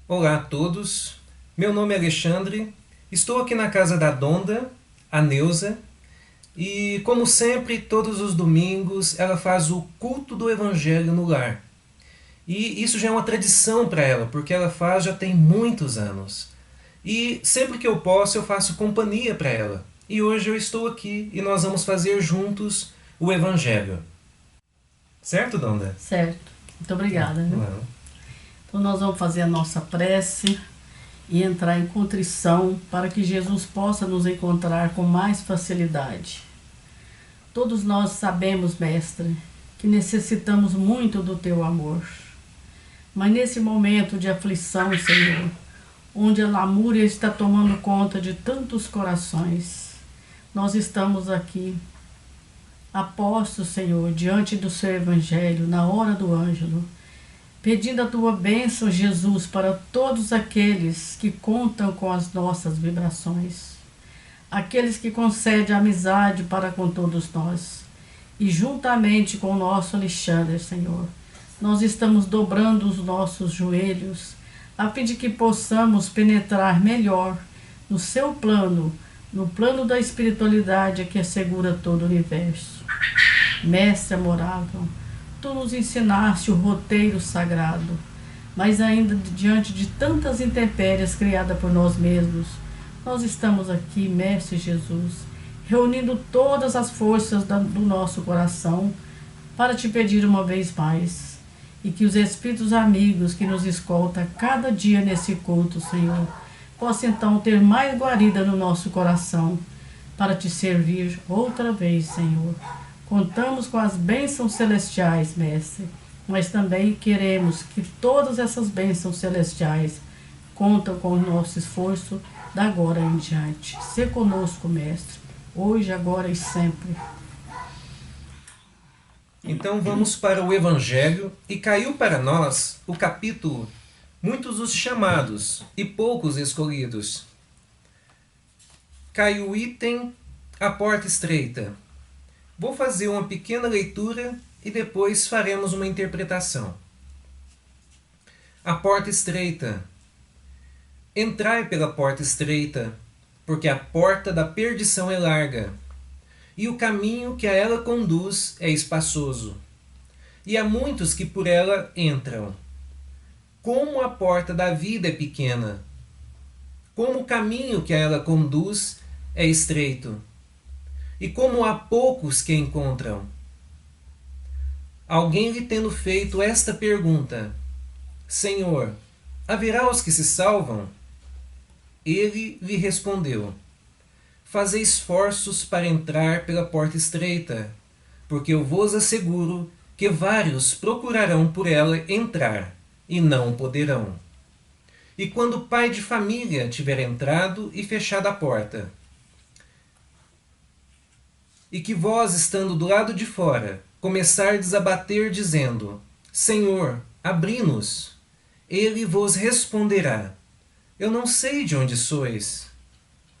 Olá a todos, meu nome é Alexandre, estou aqui na casa da Donda, a Neuza, e como sempre, todos os domingos ela faz o culto do Evangelho no lar. E isso já é uma tradição para ela, porque ela faz já tem muitos anos. E sempre que eu posso eu faço companhia para ela. E hoje eu estou aqui e nós vamos fazer juntos o Evangelho. Certo, Donda? Certo. Muito obrigada, viu? Não. Então nós vamos fazer a nossa prece e entrar em contrição para que Jesus possa nos encontrar com mais facilidade. Todos nós sabemos, Mestre, que necessitamos muito do Teu amor. Mas nesse momento de aflição, Senhor, onde a lamúria está tomando conta de tantos corações, nós estamos aqui, apostos, Senhor, diante do Seu Evangelho, na hora do ângelo, pedindo a Tua bênção, Jesus, para todos aqueles que contam com as nossas vibrações, aqueles que concedem amizade para com todos nós, e juntamente com o nosso Alexandre, Senhor, nós estamos dobrando os nossos joelhos, a fim de que possamos penetrar melhor no Seu plano, no plano da espiritualidade que assegura todo o universo. Mestre amorável, Tu nos ensinaste o roteiro sagrado, mas ainda diante de tantas intempéries criadas por nós mesmos, nós estamos aqui, Mestre Jesus, reunindo todas as forças do nosso coração para Te pedir uma vez mais, e que os Espíritos amigos que nos escoltam cada dia nesse culto, Senhor, possam então ter mais guarida no nosso coração para Te servir outra vez, Senhor. Contamos com as bênçãos celestiais, Mestre, mas também queremos que todas essas bênçãos celestiais contam com o nosso esforço da agora em diante. Sê conosco, Mestre, hoje, agora e sempre. Então vamos para o Evangelho, e caiu para nós o capítulo Muitos os chamados e poucos escolhidos. Caiu o item A Porta Estreita. Vou fazer uma pequena leitura e depois faremos uma interpretação. A porta estreita. Entrai pela porta estreita, porque a porta da perdição é larga, e o caminho que a ela conduz é espaçoso, e há muitos que por ela entram. Como a porta da vida é pequena, como o caminho que a ela conduz é estreito, e como há poucos que encontram. Alguém lhe tendo feito esta pergunta: Senhor, haverá os que se salvam? Ele lhe respondeu: Fazei esforços para entrar pela porta estreita, porque eu vos asseguro que vários procurarão por ela entrar, e não poderão. E quando o pai de família tiver entrado e fechado a porta, e que vós, estando do lado de fora, começardes a bater, dizendo: Senhor, abri-nos, ele vos responderá: Eu não sei de onde sois.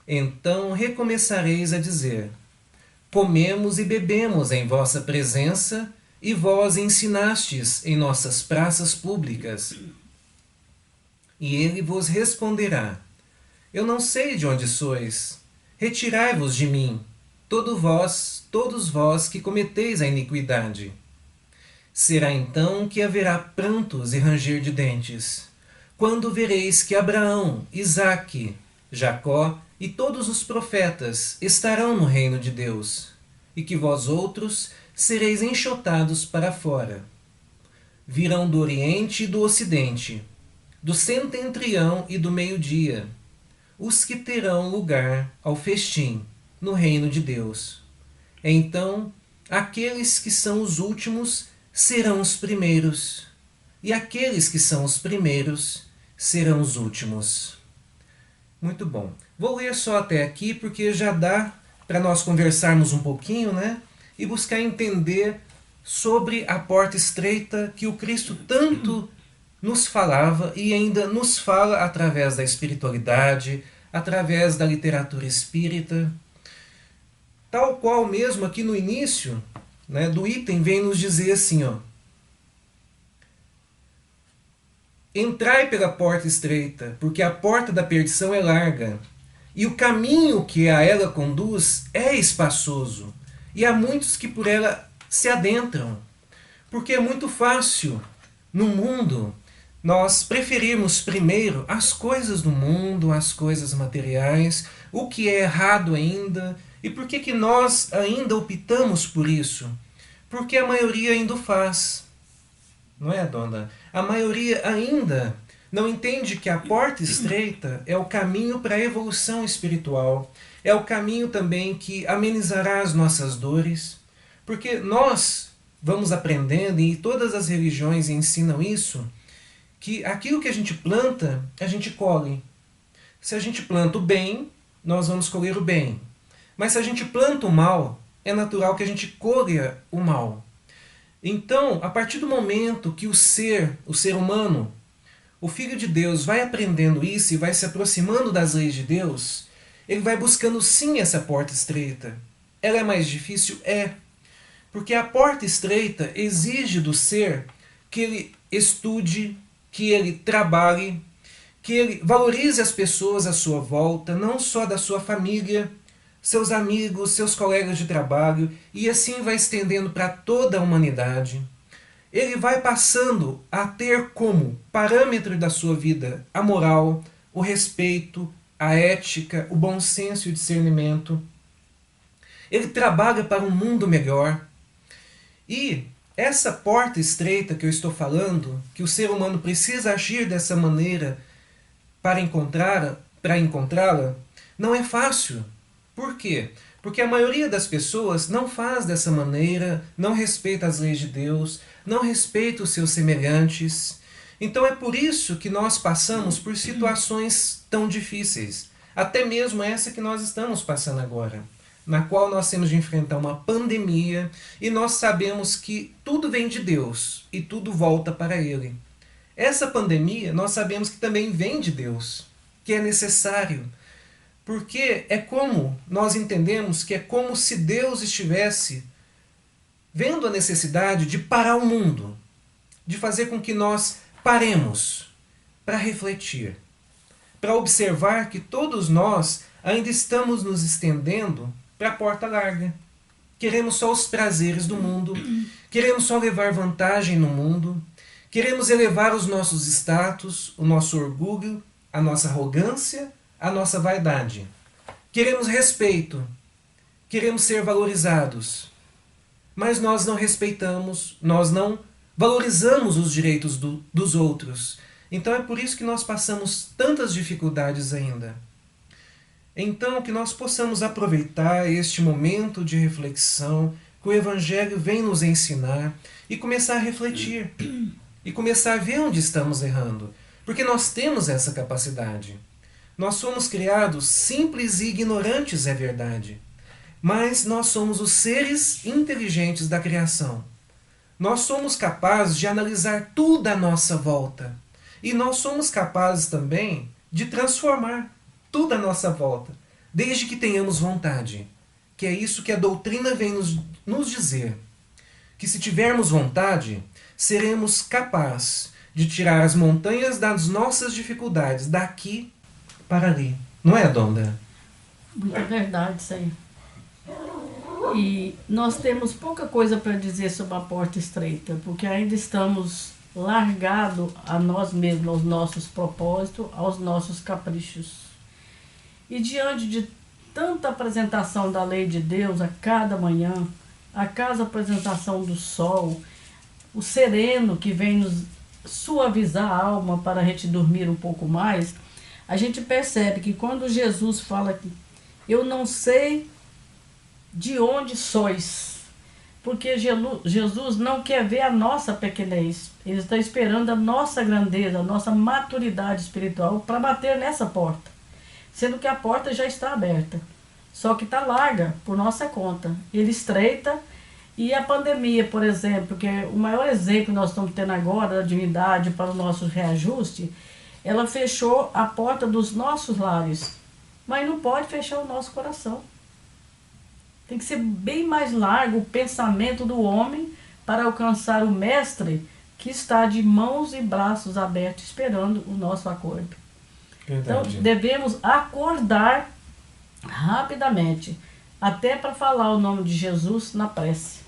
Então recomeçareis a dizer: Comemos e bebemos em vossa presença, e vós ensinastes em nossas praças públicas. E ele vos responderá: Eu não sei de onde sois. Retirai-vos de mim, todos vós que cometeis a iniquidade. Será então que haverá prantos e ranger de dentes, quando vereis que Abraão, Isaque, Jacó e todos os profetas estarão no reino de Deus, e que vós outros sereis enxotados para fora. Virão do Oriente e do Ocidente, do setentrião e do meio-dia, os que terão lugar ao festim no reino de Deus. Então, aqueles que são os últimos serão os primeiros, e aqueles que são os primeiros serão os últimos. Muito bom. Vou ler só até aqui, porque já dá para nós conversarmos um pouquinho, né? E buscar entender sobre a porta estreita que o Cristo tanto nos falava e ainda nos fala através da espiritualidade, através da literatura espírita. Tal qual mesmo aqui no início, né, do item vem nos dizer assim, ó: Entrai pela porta estreita, porque a porta da perdição é larga, e o caminho que a ela conduz é espaçoso, e há muitos que por ela se adentram. Porque é muito fácil, no mundo, nós preferirmos primeiro as coisas do mundo, as coisas materiais, o que é errado ainda. E por que nós ainda optamos por isso? Porque a maioria ainda o faz. Não é, dona? A maioria ainda não entende que a porta estreita é o caminho para a evolução espiritual. É o caminho também que amenizará as nossas dores. Porque nós vamos aprendendo, e todas as religiões ensinam isso, que aquilo que a gente planta, a gente colhe. Se a gente planta o bem, nós vamos colher o bem. Mas se a gente planta o mal, é natural que a gente colha o mal. Então, a partir do momento que o ser humano, o Filho de Deus, vai aprendendo isso e vai se aproximando das leis de Deus, ele vai buscando sim essa porta estreita. Ela é mais difícil? É. Porque a porta estreita exige do ser que ele estude, que ele trabalhe, que ele valorize as pessoas à sua volta, não só da sua família, seus amigos, seus colegas de trabalho, e assim vai estendendo para toda a humanidade. Ele vai passando a ter como parâmetro da sua vida a moral, o respeito, a ética, o bom senso e o discernimento. Ele trabalha para um mundo melhor. E essa porta estreita que eu estou falando, que o ser humano precisa agir dessa maneira para encontrá-la, não é fácil. Por quê? Porque a maioria das pessoas não faz dessa maneira, não respeita as leis de Deus, não respeita os seus semelhantes. Então é por isso que nós passamos por situações tão difíceis. Até mesmo essa que nós estamos passando agora, na qual nós temos de enfrentar uma pandemia, e nós sabemos que tudo vem de Deus e tudo volta para Ele. Essa pandemia nós sabemos que também vem de Deus, que é necessário. Porque é como nós entendemos que é como se Deus estivesse vendo a necessidade de parar o mundo, de fazer com que nós paremos para refletir, para observar que todos nós ainda estamos nos estendendo para a porta larga. Queremos só os prazeres do mundo, queremos só levar vantagem no mundo, queremos elevar os nossos status, o nosso orgulho, a nossa arrogância, a nossa vaidade. Queremos respeito, queremos ser valorizados, mas nós não respeitamos, nós não valorizamos os direitos dos outros. Então é por isso que nós passamos tantas dificuldades ainda. Então que nós possamos aproveitar este momento de reflexão que o Evangelho vem nos ensinar e começar a refletir e começar a ver onde estamos errando, porque nós temos essa capacidade. Nós somos criados simples e ignorantes, é verdade. Mas nós somos os seres inteligentes da criação. Nós somos capazes de analisar tudo à nossa volta. E nós somos capazes também de transformar tudo à nossa volta, desde que tenhamos vontade. Que é isso que a doutrina vem nos dizer. Que se tivermos vontade, seremos capazes de tirar as montanhas das nossas dificuldades daqui para ali. Não é, Dona? Muita verdade isso aí. E nós temos pouca coisa para dizer sobre a porta estreita, porque ainda estamos largados a nós mesmos, aos nossos propósitos, aos nossos caprichos. E diante de tanta apresentação da lei de Deus a cada manhã, a cada apresentação do sol, o sereno que vem nos suavizar a alma para a gente dormir um pouco mais, a gente percebe que quando Jesus fala que eu não sei de onde sois, porque Jesus não quer ver a nossa pequenez, ele está esperando a nossa grandeza, a nossa maturidade espiritual para bater nessa porta, sendo que a porta já está aberta, só que está larga por nossa conta, ele estreita. E a pandemia, por exemplo, que é o maior exemplo que nós estamos tendo agora da divindade para o nosso reajuste, ela fechou a porta dos nossos lares, mas não pode fechar o nosso coração. Tem que ser bem mais largo o pensamento do homem para alcançar o Mestre, que está de mãos e braços abertos esperando o nosso acordo. Verdade. Então devemos acordar rapidamente, até para falar o nome de Jesus na prece.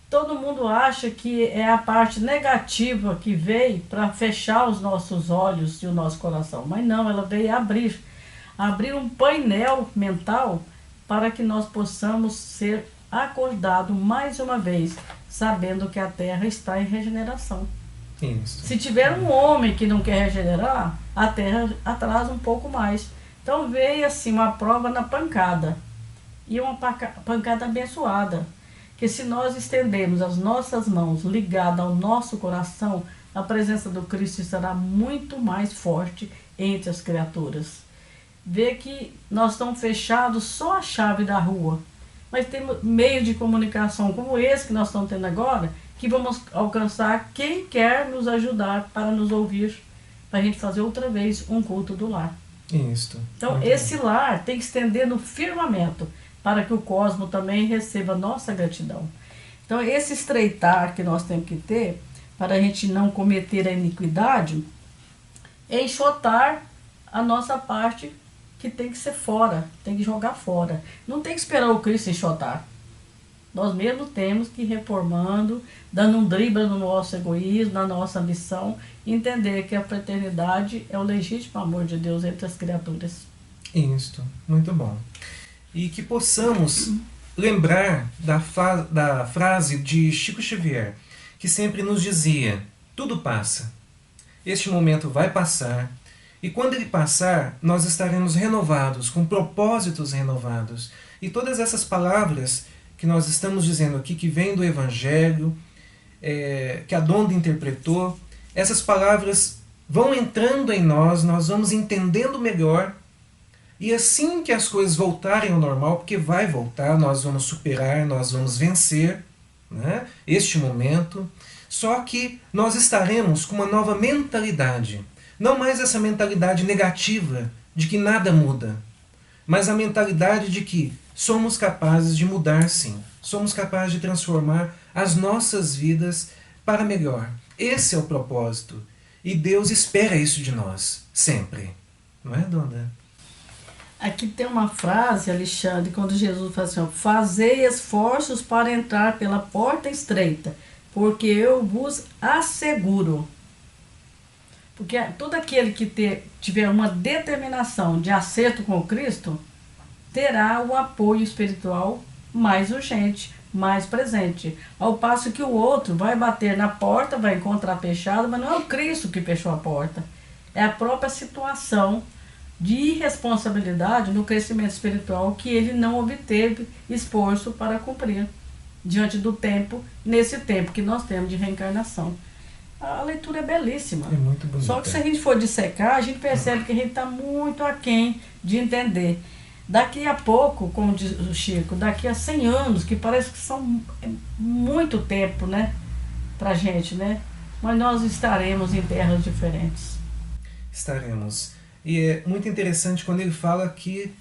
Todo mundo acha que é a parte negativa que veio para fechar os nossos olhos e o nosso coração, mas não, ela veio abrir um painel mental para que nós possamos ser acordados mais uma vez, sabendo que a Terra está em regeneração. Isso. Se tiver um homem que não quer regenerar, a Terra atrasa um pouco mais. Então veio assim uma prova na pancada, e uma pancada abençoada, que se nós estendermos as nossas mãos ligadas ao nosso coração, a presença do Cristo será muito mais forte entre as criaturas. Vê que nós estamos fechados só a chave da rua, mas temos meios de comunicação como esse que nós estamos tendo agora, que vamos alcançar quem quer nos ajudar para nos ouvir, para a gente fazer outra vez um culto do lar. Isso. Então esse lar tem que estender no firmamento, para que o cosmos também receba nossa gratidão. Então esse estreitar que nós temos que ter, para a gente não cometer a iniquidade, é enxotar a nossa parte que tem que ser fora, tem que jogar fora. Não tem que esperar o Cristo enxotar. Nós mesmos temos que ir reformando, dando um drible no nosso egoísmo, na nossa ambição, e entender que a fraternidade é o legítimo amor de Deus entre as criaturas. Isso, muito bom. E que possamos lembrar da frase de Chico Xavier, que sempre nos dizia: tudo passa, este momento vai passar, e quando ele passar, nós estaremos renovados, com propósitos renovados. E todas essas palavras que nós estamos dizendo aqui, que vêm do Evangelho, que a Donda interpretou, essas palavras vão entrando em nós vamos entendendo melhor, e assim que as coisas voltarem ao normal, porque vai voltar, nós vamos superar, nós vamos vencer, né, este momento, só que nós estaremos com uma nova mentalidade, não mais essa mentalidade negativa de que nada muda, mas a mentalidade de que somos capazes de mudar, sim. Somos capazes de transformar as nossas vidas para melhor. Esse é o propósito. E Deus espera isso de nós, sempre. Não é, Donda? Aqui tem uma frase, Alexandre, quando Jesus fala assim: fazei esforços para entrar pela porta estreita, porque eu vos asseguro. Porque todo aquele que tiver uma determinação de acerto com o Cristo, terá o apoio espiritual mais urgente, mais presente. Ao passo que o outro vai bater na porta, vai encontrar fechado, mas não é o Cristo que fechou a porta. É a própria situação de irresponsabilidade no crescimento espiritual que ele não obteve esforço para cumprir diante do tempo, nesse tempo que nós temos de reencarnação. A leitura é belíssima. É muito bonita. Só que se a gente for dissecar, a gente percebe que a gente está muito aquém de entender. Daqui a pouco, como diz o Chico, daqui a 100 anos, que parece que são muito tempo, né, pra gente, né? Mas nós estaremos em terras diferentes. Estaremos. E é muito interessante quando ele fala que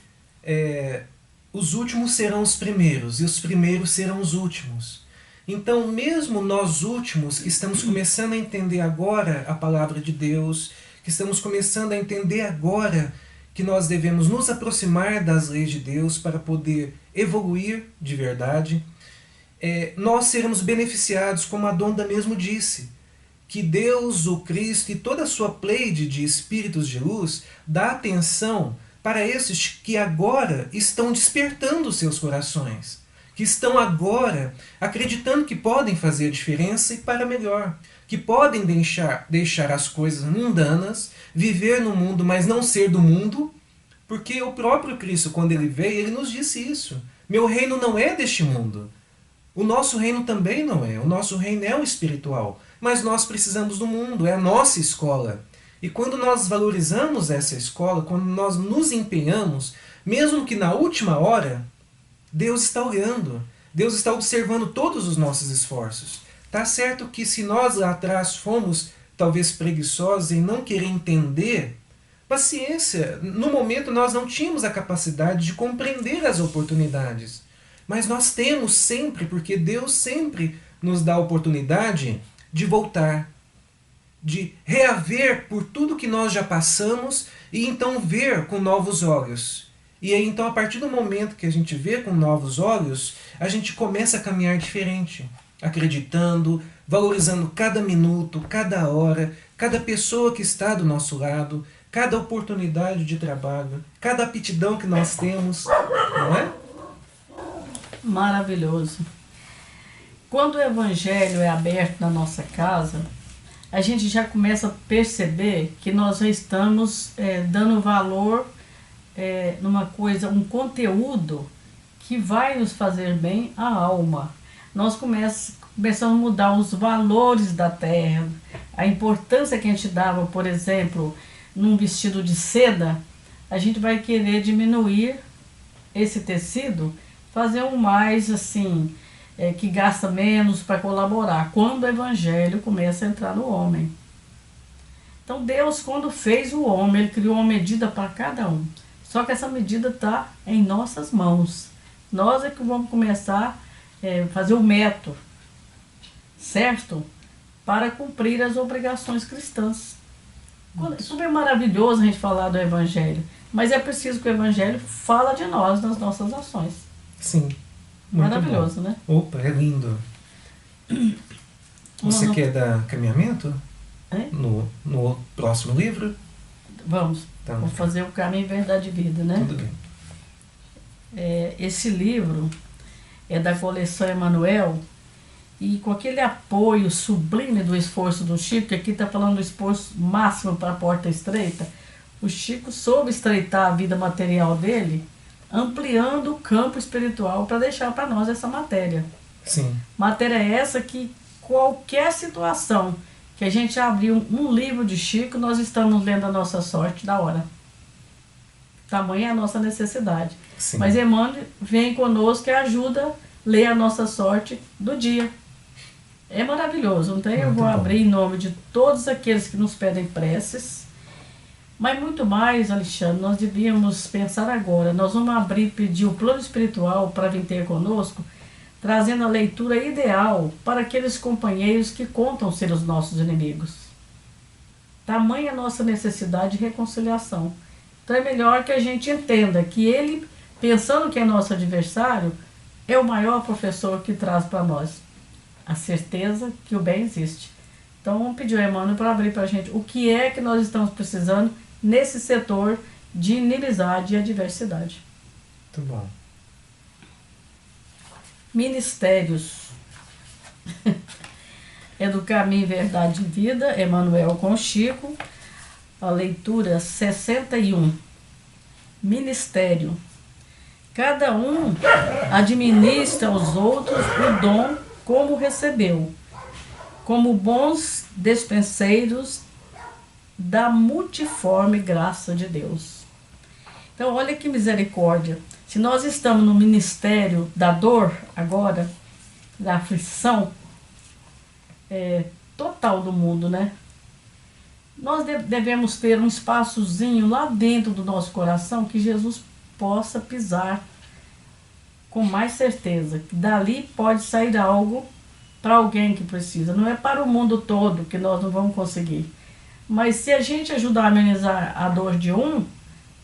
os últimos serão os primeiros e os primeiros serão os últimos. Então, mesmo nós últimos, que estamos começando a entender agora a palavra de Deus, que estamos começando a entender agora que nós devemos nos aproximar das leis de Deus para poder evoluir de verdade, nós seremos beneficiados, como a Donda mesmo disse, que Deus, o Cristo e toda a sua pleide de espíritos de luz dá atenção para esses que agora estão despertando seus corações, que estão agora acreditando que podem fazer a diferença e para melhor, que podem deixar as coisas mundanas, viver no mundo, mas não ser do mundo, porque o próprio Cristo, quando ele veio, ele nos disse isso: meu reino não é deste mundo. O nosso reino também não é. O nosso reino é o espiritual. Mas nós precisamos do mundo, é a nossa escola. E quando nós valorizamos essa escola, quando nós nos empenhamos, mesmo que na última hora, Deus está olhando. Deus está observando todos os nossos esforços. Tá certo que se nós lá atrás fomos talvez preguiçosos em não querer entender, paciência, no momento nós não tínhamos a capacidade de compreender as oportunidades. Mas nós temos sempre, porque Deus sempre nos dá a oportunidade de voltar, de reaver por tudo que nós já passamos e então ver com novos olhos. E aí então, a partir do momento que a gente vê com novos olhos, a gente começa a caminhar diferente, acreditando, valorizando cada minuto, cada hora, cada pessoa que está do nosso lado, cada oportunidade de trabalho, cada aptidão que nós temos, não é? Maravilhoso. Quando o Evangelho é aberto na nossa casa, a gente já começa a perceber que nós já estamos dando valor numa coisa, um conteúdo que vai nos fazer bem à alma. Nós começamos a mudar os valores da terra, a importância que a gente dava, por exemplo, num vestido de seda, a gente vai querer diminuir esse tecido, fazer um mais assim, que gasta menos para colaborar, quando o Evangelho começa a entrar no homem. Então Deus, quando fez o homem, Ele criou uma medida para cada um. Só que essa medida está em nossas mãos. Nós é que vamos começar a fazer o método, certo? Para cumprir as obrigações cristãs. É super maravilhoso a gente falar do Evangelho, mas é preciso que o Evangelho fala de nós nas nossas ações. Sim. Muito Maravilhoso, bom. né? Opa, é lindo. Você quer dar caminhamento? No próximo livro? Vamos. Então, Vamos fazer o Caminho, Verdade e Vida, né? Tudo bem. Esse livro é da coleção Emanuel, e com aquele apoio sublime do esforço do Chico, que aqui está falando do esforço máximo para a porta estreita, o Chico soube estreitar a vida material dele, ampliando o campo espiritual para deixar para nós essa matéria. Sim. Matéria essa que qualquer situação que a gente abrir um livro de Chico, nós estamos lendo a nossa sorte da hora. Tamanha é a nossa necessidade. Sim. Mas Emmanuel vem conosco e ajuda a ler a nossa sorte do dia. É maravilhoso, então eu vou abrir em nome de todos aqueles que nos pedem preces. Mas muito mais, Alexandre, nós devíamos pensar agora. Nós vamos abrir, pedir o plano espiritual para vir ter conosco, trazendo a leitura ideal para aqueles companheiros que contam ser os nossos inimigos. Tamanha a nossa necessidade de reconciliação. Então é melhor que a gente entenda que ele, pensando que é nosso adversário, é o maior professor que traz para nós a certeza que o bem existe. Então vamos pedir ao Emmanuel para abrir para a gente o que é que nós estamos precisando nesse setor de inimizade e adversidade. Muito bom. Ministérios. É do Caminho, Verdade e Vida, Emanuel com Chico, a leitura 61. Ministério. Cada um administra aos outros o dom como recebeu, como bons despenseiros da multiforme graça de Deus. Então, olha que misericórdia. Se nós estamos no ministério da dor agora, da aflição total do mundo, né? Nós devemos ter um espaçozinho lá dentro do nosso coração que Jesus possa pisar com mais certeza. Dali pode sair algo para alguém que precisa. Não é para o mundo todo que nós não vamos conseguir. Mas se a gente ajudar a amenizar a dor de um,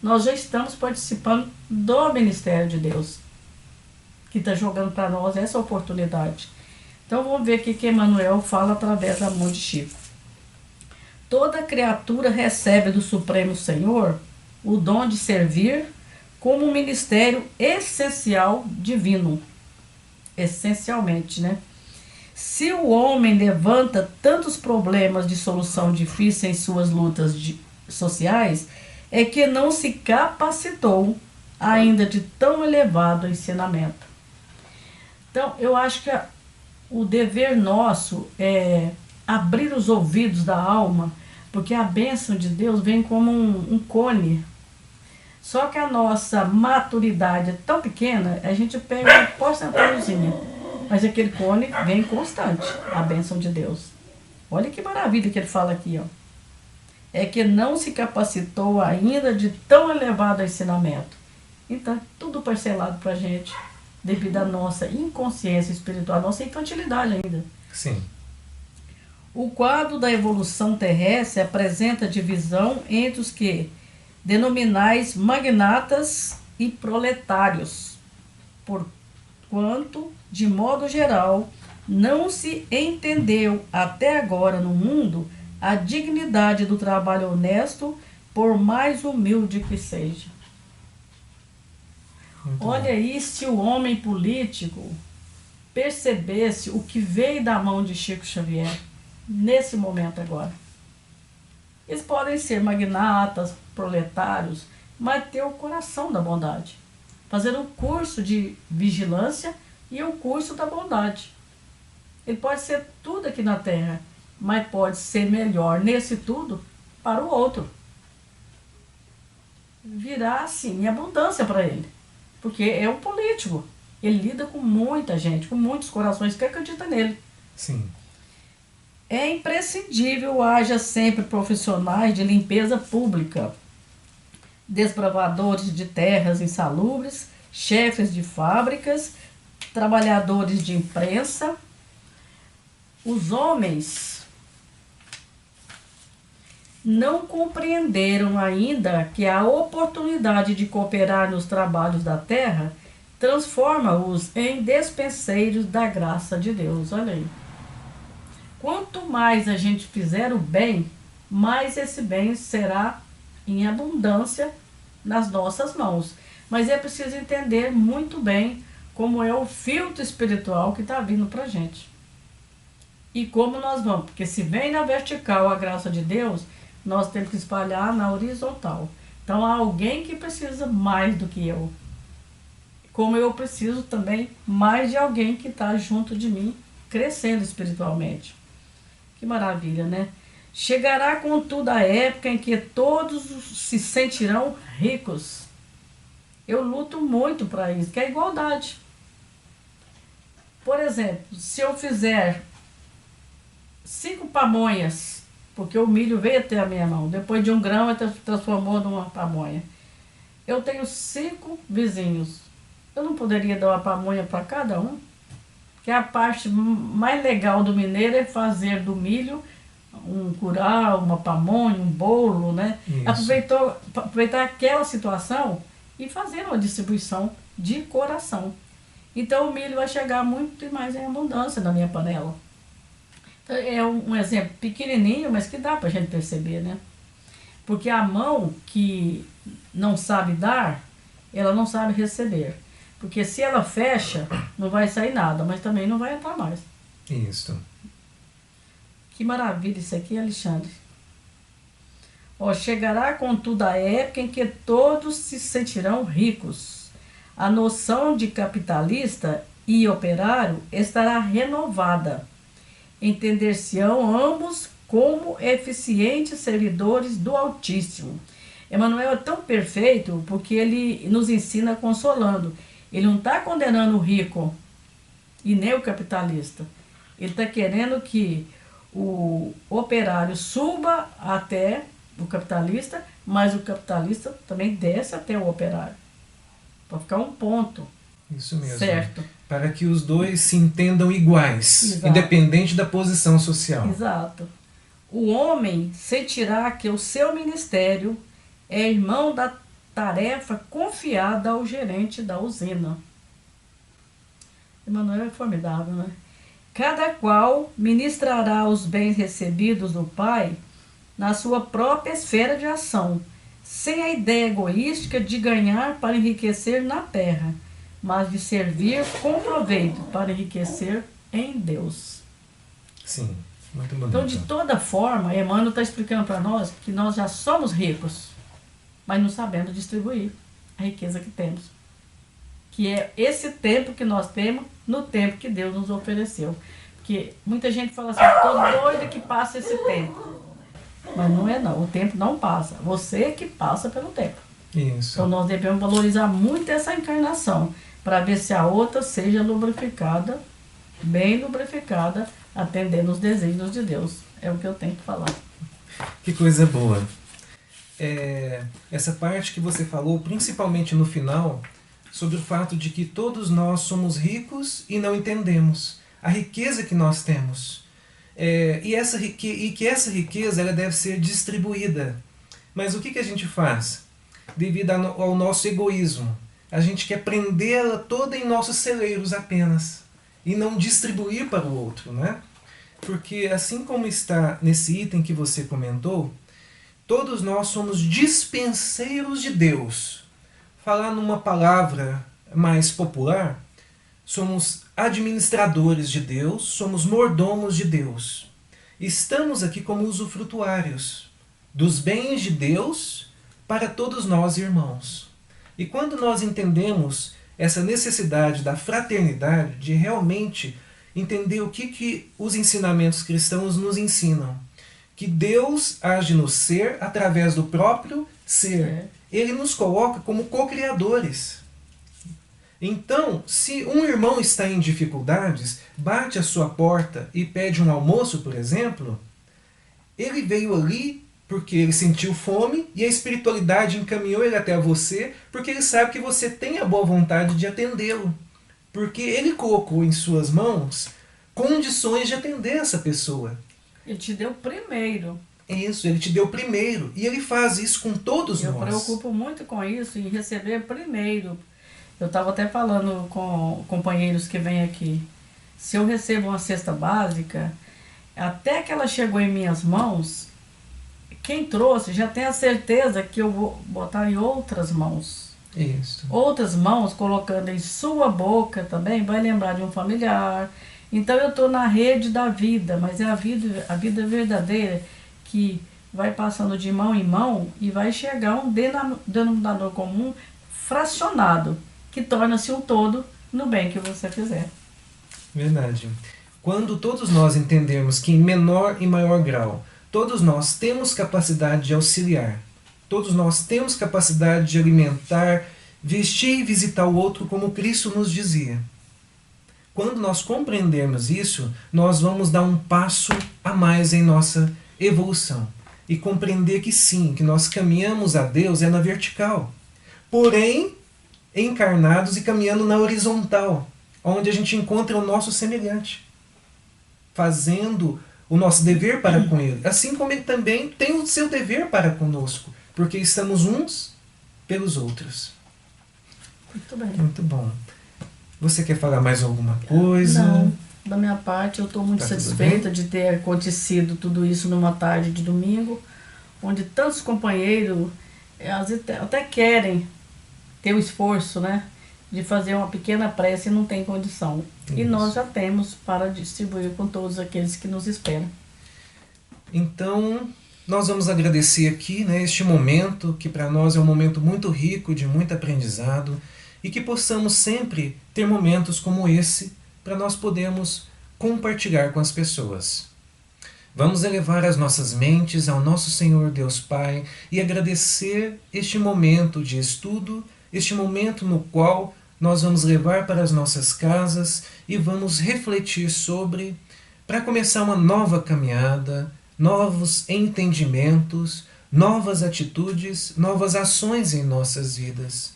nós já estamos participando do ministério de Deus, que está jogando para nós essa oportunidade. Então vamos ver o que Emmanuel fala através da mão de Chico. Toda criatura recebe do Supremo Senhor o dom de servir como um ministério essencial divino. Essencialmente, né? Se o homem levanta tantos problemas de solução difícil em suas lutas sociais, é que não se capacitou ainda de tão elevado ensinamento. Então, eu acho que o dever nosso é abrir os ouvidos da alma, porque a bênção de Deus vem como um cone. Só que a nossa maturidade é tão pequena, a gente pega uma porcentagemzinha. Mas aquele cone vem constante, a bênção de Deus. Olha que maravilha que ele fala aqui, ó. É que não se capacitou ainda de tão elevado ensinamento. Então, tudo parcelado para a gente, devido à nossa inconsciência espiritual, à nossa infantilidade ainda. Sim. O quadro da evolução terrestre apresenta divisão entre os que denominais magnatas e proletários, porquanto, de modo geral, não se entendeu até agora no mundo a dignidade do trabalho honesto, por mais humilde que seja. Olha aí, se o homem político percebesse o que veio da mão de Chico Xavier nesse momento agora. Eles podem ser magnatas, proletários, mas ter o coração da bondade. Fazer o curso de vigilância e o curso da bondade. Ele pode ser tudo aqui na Terra, mas pode ser melhor nesse tudo para o outro. Virá, assim, abundância para ele. Porque é um político. Ele lida com muita gente, com muitos corações que acreditam nele. Sim. É imprescindível haja sempre profissionais de limpeza pública, desbravadores de terras insalubres, chefes de fábricas, trabalhadores de imprensa. Os homens não compreenderam ainda que a oportunidade de cooperar nos trabalhos da terra transforma-os em despenseiros da graça de Deus. Olha aí. Quanto mais a gente fizer o bem, mais esse bem será em abundância nas nossas mãos. Mas é preciso entender muito bem como é o filtro espiritual que está vindo para a gente. E como nós vamos, porque se vem na vertical a graça de Deus, nós temos que espalhar na horizontal. Então há alguém que precisa mais do que eu. Como eu preciso também mais de alguém que está junto de mim, crescendo espiritualmente. Que maravilha, né? Chegará, contudo, a época em que todos se sentirão ricos. Eu luto muito para isso, que é a igualdade. Por exemplo, se eu fizer 5 pamonhas, porque o milho veio até a minha mão, depois de 1 grão ele transformou numa pamonha. Eu tenho 5 vizinhos. Eu não poderia dar uma pamonha para cada um? Que a parte mais legal do mineiro é fazer do milho um curau, uma pamonha, um bolo, né? Aproveitar aquela situação e fazer uma distribuição de coração. Então o milho vai chegar muito mais em abundância na minha panela. Então, é um exemplo pequenininho, mas que dá para a gente perceber, né? Porque a mão que não sabe dar, ela não sabe receber. Porque se ela fecha, não vai sair nada, mas também não vai entrar mais. Isso. Que maravilha isso aqui, Alexandre. Ó, chegará, contudo, a época em que todos se sentirão ricos. A noção de capitalista e operário estará renovada. Entender-se-ão ambos como eficientes servidores do Altíssimo. Emmanuel é tão perfeito porque ele nos ensina consolando. Ele não está condenando o rico e nem o capitalista. Ele está querendo que o operário suba até o capitalista, mas o capitalista também desce até o operário. Para ficar um ponto. Isso mesmo. Certo. Para que os dois se entendam iguais, Exato. Independente da posição social. Exato. O homem sentirá que o seu ministério é irmão da tarefa confiada ao gerente da usina. Emmanuel é formidável, né? Cada qual ministrará os bens recebidos do Pai na sua própria esfera de ação, sem a ideia egoística de ganhar para enriquecer na terra, mas de servir com proveito para enriquecer em Deus. Sim, muito bonito. Então, de toda forma, Emmanuel está explicando para nós que nós já somos ricos, mas não sabemos distribuir a riqueza que temos. Que é esse tempo que nós temos no tempo que Deus nos ofereceu. Porque muita gente fala assim, estou doida que passa esse tempo. Mas não é não, o tempo não passa. Você que passa pelo tempo. Isso. Então nós devemos valorizar muito essa encarnação, para ver se a outra seja lubrificada, bem lubrificada, atendendo os desígnios de Deus. É o que eu tenho que falar. Que coisa boa. Essa parte que você falou, principalmente no final, sobre o fato de que todos nós somos ricos e não entendemos a riqueza que nós temos. E que essa riqueza ela deve ser distribuída. Mas o que a gente faz? Devido ao nosso egoísmo, a gente quer prendê-la toda em nossos celeiros apenas e não distribuir para o outro, né? Porque assim como está nesse item que você comentou, todos nós somos dispenseiros de Deus. Falar numa palavra mais popular, somos administradores de Deus, somos mordomos de Deus. Estamos aqui como usufrutuários dos bens de Deus para todos nós irmãos. E quando nós entendemos essa necessidade da fraternidade, de realmente entender o que os ensinamentos cristãos nos ensinam, que Deus age no ser através do próprio ser. Ele nos coloca como co-criadores. Então, se um irmão está em dificuldades, bate à sua porta e pede um almoço, por exemplo, ele veio ali porque ele sentiu fome e a espiritualidade encaminhou ele até você porque ele sabe que você tem a boa vontade de atendê-lo. Porque ele colocou em suas mãos condições de atender essa pessoa. Ele te deu primeiro. Isso, ele te deu primeiro. E ele faz isso com todos nós. Eu preocupo muito com isso, em receber primeiro. Eu estava até falando com companheiros que vêm aqui. Se eu recebo uma cesta básica, até que ela chegou em minhas mãos, quem trouxe já tem a certeza que eu vou botar em outras mãos. Isso. Outras mãos colocando em sua boca também, vai lembrar de um familiar. Então eu estou na rede da vida, mas é a vida verdadeira que vai passando de mão em mão e vai chegar a um denominador comum fracionado, que torna-se um todo no bem que você fizer. Verdade. Quando todos nós entendemos que em menor e maior grau, todos nós temos capacidade de auxiliar, todos nós temos capacidade de alimentar, vestir e visitar o outro como Cristo nos dizia. Quando nós compreendermos isso, nós vamos dar um passo a mais em nossa evolução. E compreender que sim, que nós caminhamos a Deus é na vertical. Porém, encarnados e caminhando na horizontal, onde a gente encontra o nosso semelhante, fazendo o nosso dever para com ele, assim como ele também tem o seu dever para conosco, porque estamos uns pelos outros. Muito bem. Muito bom. Você quer falar mais alguma coisa? Não, da minha parte eu estou muito satisfeita de ter acontecido tudo isso numa tarde de domingo, onde tantos companheiros até querem ter o esforço, né, de fazer uma pequena prece e não tem condição. Isso. E nós já temos para distribuir com todos aqueles que nos esperam. Então, nós vamos agradecer aqui, né, este momento, que para nós é um momento muito rico, de muito aprendizado, e que possamos sempre ter momentos como esse para nós podermos compartilhar com as pessoas. Vamos elevar as nossas mentes ao nosso Senhor Deus Pai e agradecer este momento de estudo, este momento no qual nós vamos levar para as nossas casas e vamos refletir sobre, para começar uma nova caminhada, novos entendimentos, novas atitudes, novas ações em nossas vidas.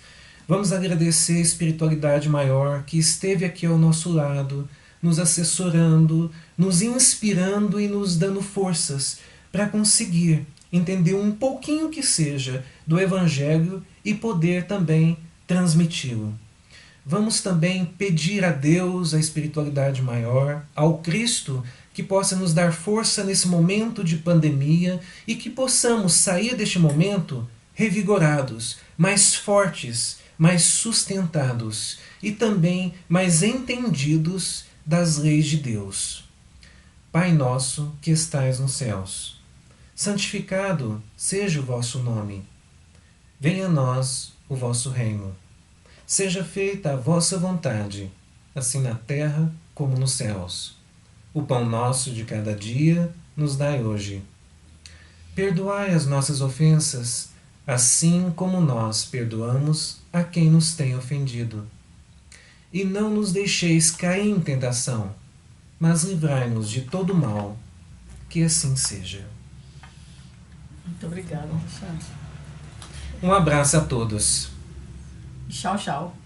Vamos agradecer a espiritualidade maior que esteve aqui ao nosso lado, nos assessorando, nos inspirando e nos dando forças para conseguir entender um pouquinho que seja do Evangelho e poder também transmiti-lo. Vamos também pedir a Deus, a espiritualidade maior, ao Cristo, que possa nos dar força nesse momento de pandemia e que possamos sair deste momento revigorados, mais fortes, mais sustentados e também mais entendidos das leis de Deus. Pai nosso que estais nos céus, santificado seja o vosso nome. Venha a nós o vosso reino. Seja feita a vossa vontade, assim na terra como nos céus. O pão nosso de cada dia nos dai hoje. Perdoai as nossas ofensas, assim como nós perdoamos a quem nos tem ofendido. E não nos deixeis cair em tentação, mas livrai-nos de todo mal. Que assim seja. Muito obrigada, Alexandre. Um abraço a todos. Tchau, tchau.